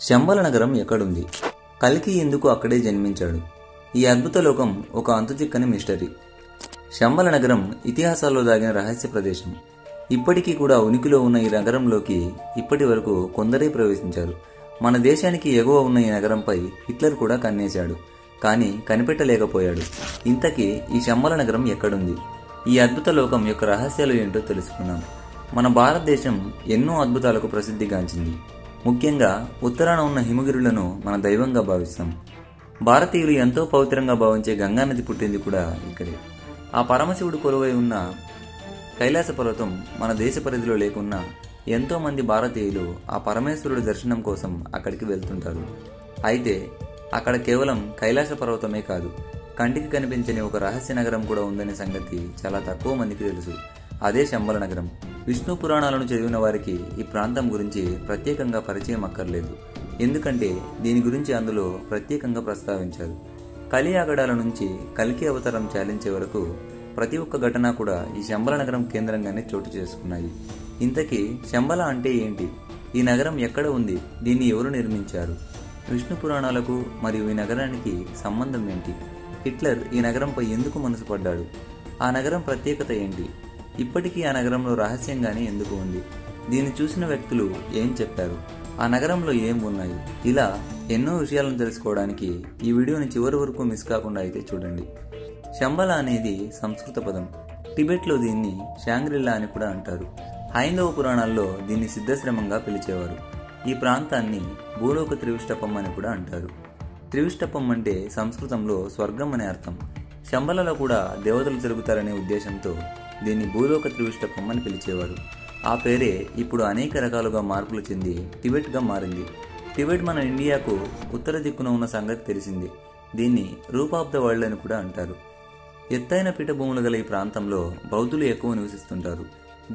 శంబల నగరం ఎక్కడుంది? కల్కి ఎందుకు అక్కడే జన్మించాడు? ఈ అద్భుత లోకం ఒక అంతుచిక్కని మిస్టరీ. శంబల నగరం ఇతిహాసాల్లో దాగిన రహస్య ప్రదేశం. ఇప్పటికీ కూడా ఉనికిలో ఉన్న ఈ నగరంలోకి ఇప్పటి వరకు కొందరే ప్రవేశించారు. మన దేశానికి ఎగువ ఉన్న ఈ నగరంపై హిట్లర్ కూడా కన్నేశాడు, కానీ కనిపెట్టలేకపోయాడు. ఇంతకీ ఈ శంబల నగరం ఎక్కడుంది? ఈ అద్భుత లోకం యొక్క రహస్యాలు ఏంటో తెలుసుకున్నాం. మన భారతదేశం ఎన్నో అద్భుతాలకు ప్రసిద్ధిగాంచింది. ముఖ్యంగా ఉత్తరాన ఉన్న హిమగిరులను మన దైవంగా భావిస్తాం. భారతీయులు ఎంతో పవిత్రంగా భావించే గంగానది పుట్టింది కూడా ఇక్కడే. ఆ పరమశివుడు కొలువై ఉన్న కైలాస పర్వతం మన దేశ పరిధిలో లేకున్నా ఎంతో మంది భారతీయులు ఆ పరమేశ్వరుడి దర్శనం కోసం అక్కడికి వెళ్తుంటారు. అయితే అక్కడ కేవలం కైలాస పర్వతమే కాదు, కంటికి కనిపించని ఒక రహస్య నగరం కూడా ఉందనే సంగతి చాలా తక్కువ మందికి తెలుసు. అదే శంబల నగరం. విష్ణు పురాణాలను చదివిన వారికి ఈ ప్రాంతం గురించి ప్రత్యేకంగా పరిచయం అక్కర్లేదు, ఎందుకంటే దీని గురించి అందులో ప్రత్యేకంగా ప్రస్తావించారు. కలి ఆగడాల నుంచి కల్కి అవతారం చాలించే వరకు ప్రతి ఒక్క ఘటన కూడా ఈ శంబల నగరం కేంద్రంగానే చోటు చేసుకున్నాయి. ఇంతకీ శంబల అంటే ఏంటి? ఈ నగరం ఎక్కడ ఉంది? దీన్ని ఎవరు నిర్మించారు? విష్ణు పురాణాలకు మరియు ఈ నగరానికి సంబంధం ఏంటి? హిట్లర్ ఈ నగరంపై ఎందుకు మనసు పడ్డాడు? ఆ నగరం ప్రత్యేకత ఏంటి? ఇప్పటికీ ఆ నగరంలో రహస్యంగానే ఎందుకు ఉంది? దీన్ని చూసిన వ్యక్తులు ఏం చెప్పారు? ఆ నగరంలో ఏం ఉన్నాయి? ఇలా ఎన్నో విషయాలను తెలుసుకోవడానికి ఈ వీడియోని చివరి వరకు మిస్ కాకుండా అయితే చూడండి. శంబల అనేది సంస్కృత పదం. టిబెట్లో దీన్ని షాంగ్రిల్లా అని కూడా అంటారు. హైందవ పురాణాల్లో దీన్ని సిద్ధశ్రమంగా పిలిచేవారు. ఈ ప్రాంతాన్ని భూలోక త్రివిష్టపం అని కూడా అంటారు. త్రివిష్టపం అంటే సంస్కృతంలో స్వర్గం అనే అర్థం. శంబలలో కూడా దేవతలు తిరుగుతారనే ఉద్దేశంతో దీన్ని భూలోక త్రివిష్టపం అని పిలిచేవారు. ఆ పేరే ఇప్పుడు అనేక రకాలుగా మార్పులు చెంది టిబెట్గా మారింది. టిబెట్ మన ఇండియాకు ఉత్తర దిక్కున ఉన్న సంగతి తెలిసింది. దీన్ని రూప్ ఆఫ్ ద వరల్డ్ అని కూడా అంటారు. ఎత్తైన పీఠభూములు గల ఈ ప్రాంతంలో బౌద్ధులు ఎక్కువ నివసిస్తుంటారు.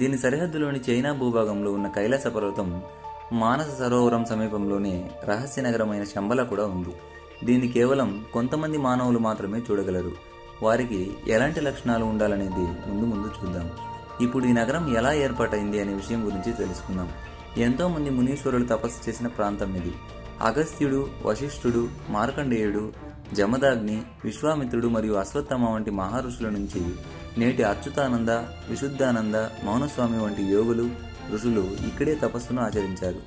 దీని సరిహద్దులోని చైనా భూభాగంలో ఉన్న కైలాస పర్వతం, మానస సరోవరం సమీపంలోనే రహస్య నగరమైన శంబల కూడా ఉంది. దీన్ని కేవలం కొంతమంది మానవులు మాత్రమే చూడగలరు. వారికి ఎలాంటి లక్షణాలు ఉండాలనేది ముందు చూద్దాం. ఇప్పుడు ఈ నగరం ఎలా ఏర్పాటైంది అనే విషయం గురించి తెలుసుకుందాం. ఎంతో మంది మునీశ్వరులు తపస్సు చేసిన ప్రాంతం ఇది. అగస్త్యుడు, వశిష్ఠుడు, మార్కండేయుడు, జమదాగ్ని, విశ్వామిత్రుడు మరియు అశ్వత్థామ వంటి మహర్షుల నుంచి నేటి అచ్యుతానంద, విశుద్ధానంద, మౌనస్వామి వంటి యోగులు, ఋషులు ఇక్కడే తపస్సును ఆచరించారు.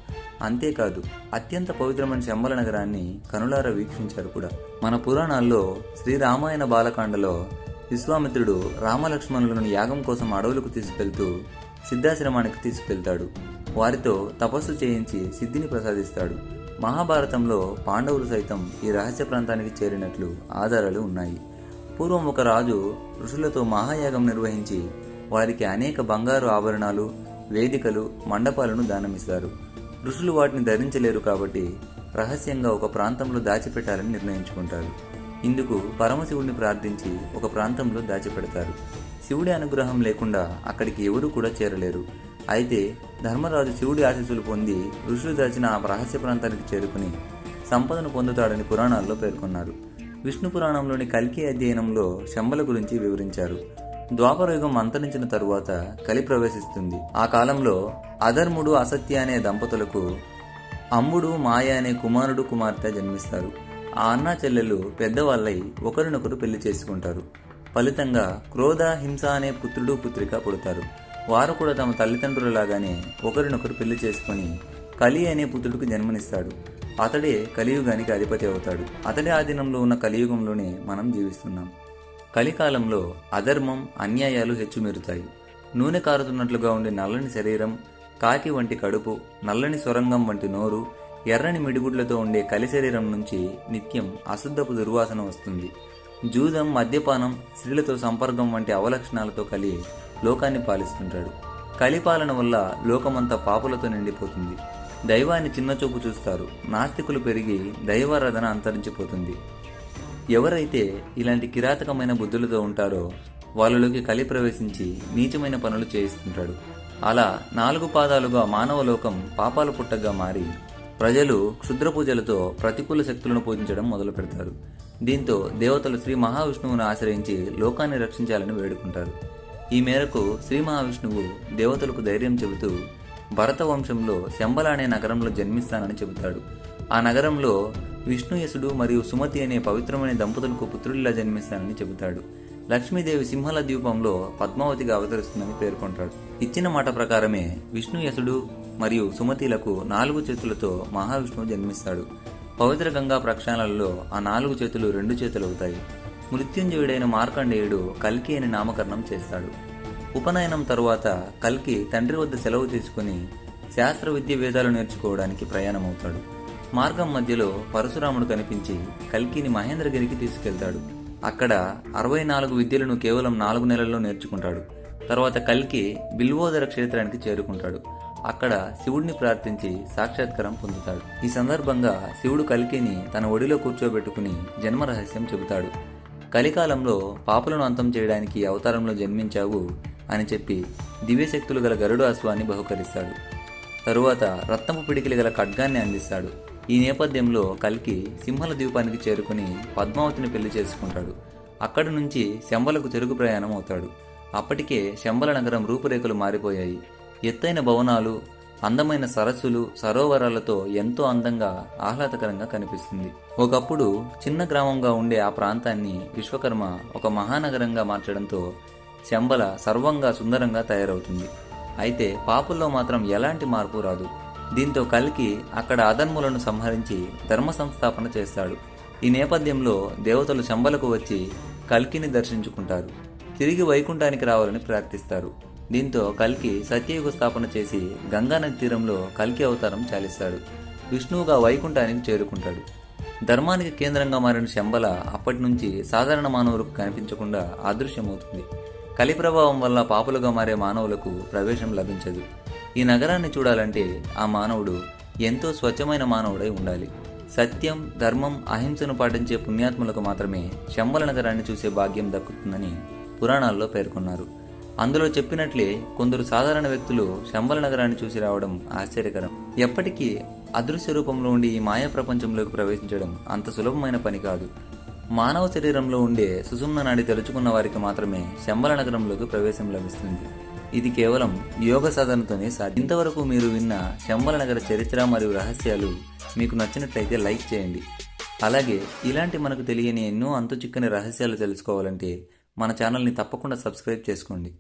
అంతేకాదు అత్యంత పవిత్రమైన శంబల నగరాన్ని కనులారా వీక్షించారు కూడా. మన పురాణాల్లో శ్రీరామాయణ బాలకాండలో విశ్వామిత్రుడు రామలక్ష్మణులను యాగం కోసం అడవులకు తీసుకెళ్తూ సిద్ధాశ్రమానికి తీసుకెళ్తాడు. వారితో తపస్సు చేయించి సిద్ధిని ప్రసాదిస్తాడు. మహాభారతంలో పాండవులు సైతం ఈ రహస్య ప్రాంతానికి చేరినట్లు ఆధారాలు ఉన్నాయి. పూర్వం ఒక రాజు ఋషులతో మహాయాగం నిర్వహించి వారికి అనేక బంగారు ఆభరణాలు, వేదికలు, మండపాలను దానమిస్తారు. ఋషులు వాటిని ధరించలేరు కాబట్టి రహస్యంగా ఒక ప్రాంతంలో దాచిపెట్టాలని నిర్ణయించుకుంటారు. ఇందుకు పరమశివుడిని ప్రార్థించి ఒక ప్రాంతంలో దాచిపెడతారు. శివుడి అనుగ్రహం లేకుండా అక్కడికి ఎవరూ కూడా చేరలేరు. అయితే ధర్మరాజు శివుడి ఆశీస్సులు పొంది ఋషులు దాచిన ఆ రహస్య ప్రాంతానికి చేరుకుని సంపదను పొందుతాడని పురాణాల్లో పేర్కొన్నారు. విష్ణు పురాణంలోని కల్కి అధ్యయనంలో శంబల గురించి వివరించారు. ద్వాపరయుగం అంతరించిన తరువాత కలి ప్రవేశిస్తుంది. ఆ కాలంలో అధర్ముడు, అసత్య అనే దంపతులకు అంబుడు, మాయ అనే కుమారుడు, కుమార్తె జన్మిస్తారు. ఆ అన్నా చెల్లెలు పెద్దవాళ్ళై ఒకరినొకరు పెళ్లి చేసుకుంటారు. ఫలితంగా క్రోధ, హింస అనే పుత్రుడు, పుత్రిక పుడతారు. వారు కూడా తమ తల్లిదండ్రులలాగానే ఒకరినొకరు పెళ్లి చేసుకుని కలి అనే పుత్రుడికి జన్మనిస్తాడు. అతడే కలియుగానికి అధిపతి అవుతాడు. అతడి ఆధీనంలో ఉన్న కలియుగంలోనే మనం జీవిస్తున్నాం. కలికాలంలో అధర్మం, అన్యాయాలు హెచ్చుమీరుతాయి. నూనె కారుతున్నట్లుగా ఉండే నల్లని శరీరం, కాకి వంటి కడుపు, నల్లని సొరంగం వంటి నోరు, ఎర్రని మిడిగుడ్లతో ఉండే కలి శరీరం నుంచి నిత్యం అశుద్ధపు దుర్వాసన వస్తుంది. జూదం, మద్యపానం, స్త్రీలతో సంపర్కం వంటి అవలక్షణాలతో కలి లోకాన్ని పాలిస్తుంటాడు. కలిపాలన వల్ల లోకమంతా పాపులతో నిండిపోతుంది. దైవాన్ని చిన్నచూపు చూస్తారు. నాస్తికులు పెరిగి దైవారాధన అంతరించిపోతుంది. ఎవరైతే ఇలాంటి కిరాతకమైన బుద్ధులతో ఉంటారో వాళ్ళలోకి కలి ప్రవేశించి నీచమైన పనులు చేయిస్తుంటాడు. అలా 4 పాదాలుగా మానవ లోకం పాపాల పుట్టగా మారి ప్రజలు క్షుద్ర పూజలతో ప్రతికూల శక్తులను పూజించడం మొదలు పెడతారు. దీంతో దేవతలు శ్రీ మహావిష్ణువును ఆశ్రయించి లోకాన్ని రక్షించాలని వేడుకుంటారు. ఈ మేరకు శ్రీ మహావిష్ణువు దేవతలకు ధైర్యం చెబుతూ భరత వంశంలో శంబల అనే నగరంలో జన్మిస్తానని చెబుతాడు. ఆ నగరంలో విష్ణుయసుడు మరియు సుమతి అనే పవిత్రమైన దంపతులకు పుత్రుడిలా జన్మిస్తానని చెబుతాడు. లక్ష్మీదేవి సింహల ద్వీపంలో పద్మావతిగా అవతరిస్తుందని పేర్కొంటాడు. ఇచ్చిన మాట ప్రకారమే విష్ణుయసుడు మరియు సుమతిలకు 4 చేతులతో మహావిష్ణువు జన్మిస్తాడు. పవిత్ర గంగా ప్రక్షాళనలో ఆ 4 చేతులు 2 చేతులు అవుతాయి. మృత్యుంజయుడైన మార్కండేయుడు కల్కి అని నామకరణం చేస్తాడు. ఉపనయనం తరువాత కల్కి తండ్రి వద్ద సెలవు తీసుకుని శాస్త్ర విద్య వేదాలు నేర్చుకోవడానికి ప్రయాణమవుతాడు. మార్గం మధ్యలో పరశురాముడు కనిపించి కల్కిని మహేంద్రగిరికి తీసుకెళ్తాడు. అక్కడ 64 విద్యలను కేవలం 4 నెలల్లో నేర్చుకుంటాడు. తర్వాత కల్కి బిల్వోదర క్షేత్రానికి చేరుకుంటాడు. అక్కడ శివుడిని ప్రార్థించి సాక్షాత్కారం పొందుతాడు. ఈ సందర్భంగా శివుడు కల్కిని తన ఒడిలో కూర్చోబెట్టుకుని జన్మ రహస్యం చెబుతాడు. కలికాలంలో పాపులను అంతం చేయడానికి అవతారంలో జన్మించావు అని చెప్పి దివ్యశక్తులు గల గరుడు అశ్వాన్ని బహుకరిస్తాడు. తరువాత రత్నపు పిడికిలి గల ఖడ్గాన్ని అందిస్తాడు. ఈ నేపథ్యంలో కల్కి సింహల ద్వీపానికి చేరుకుని పద్మావతిని పెళ్లి చేసుకుంటాడు. అక్కడి నుంచి శంబలకు తిరుగు ప్రయాణం అవుతాడు. అప్పటికే శంబల నగరం రూపురేఖలు మారిపోయాయి. ఎత్తైన భవనాలు, అందమైన సరస్సులు, సరోవరాలతో ఎంతో అందంగా ఆహ్లాదకరంగా కనిపిస్తుంది. ఒకప్పుడు చిన్న గ్రామంగా ఉండే ఆ ప్రాంతాన్ని విశ్వకర్మ ఒక మహానగరంగా మార్చడంతో శంబల సర్వంగా సుందరంగా తయారవుతుంది. అయితే పాపుల్లో మాత్రం ఎలాంటి మార్పు రాదు. దీంతో కల్కి అక్కడ అధర్ములను సంహరించి ధర్మ సంస్థాపన చేస్తాడు. ఈ నేపథ్యంలో దేవతలు శంబలకు వచ్చి కల్కిని దర్శించుకుంటారు. తిరిగి వైకుంఠానికి రావాలని ప్రార్థిస్తారు. దీంతో కల్కి సత్యయుగ స్థాపన చేసి గంగానది తీరంలో కల్కి అవతారం చాలిస్తాడు. విష్ణువుగా వైకుంఠానికి చేరుకుంటాడు. ధర్మానికి కేంద్రంగా మారిన శంబల అప్పటి నుంచి సాధారణ మానవులకు కనిపించకుండా అదృశ్యమవుతుంది. కలి ప్రభావం వల్ల పాపులుగా మారే మానవులకు ప్రవేశం లభించదు. ఈ నగరాన్ని చూడాలంటే ఆ మానవుడు ఎంతో స్వచ్ఛమైన మానవుడై ఉండాలి. సత్యం, ధర్మం, అహింసను పాటించే పుణ్యాత్ములకు మాత్రమే శంబల నగరాన్ని చూసే భాగ్యం దక్కుతుందని పురాణాల్లో పేర్కొన్నారు. అందులో చెప్పినట్లే కొందరు సాధారణ వ్యక్తులు శంబల నగరాన్ని చూసి రావడం ఆశ్చర్యకరం. ఎప్పటికీ అదృశ్య రూపంలో ఉండి ఈ మాయా ప్రపంచంలోకి ప్రవేశించడం అంత సులభమైన పని కాదు. మానవ శరీరంలో ఉండే సుషుమ్న నాడి తెరుచుకున్న వారికి మాత్రమే శంబల నగరంలోకి ప్రవేశం లభిస్తుంది. ఇది కేవలం యోగ సాధనతోనే సాధ్యం. ఇంతవరకు మీరు విన్న శంబల నగర చరిత్ర మరియు రహస్యాలు మీకు నచ్చినట్లయితే లైక్ చేయండి. అలాగే ఇలాంటి మనకు తెలియని ఎన్నో అంతుచిక్కని రహస్యాలు తెలుసుకోవాలంటే మన ఛానల్ని తప్పకుండా సబ్స్క్రైబ్ చేసుకోండి.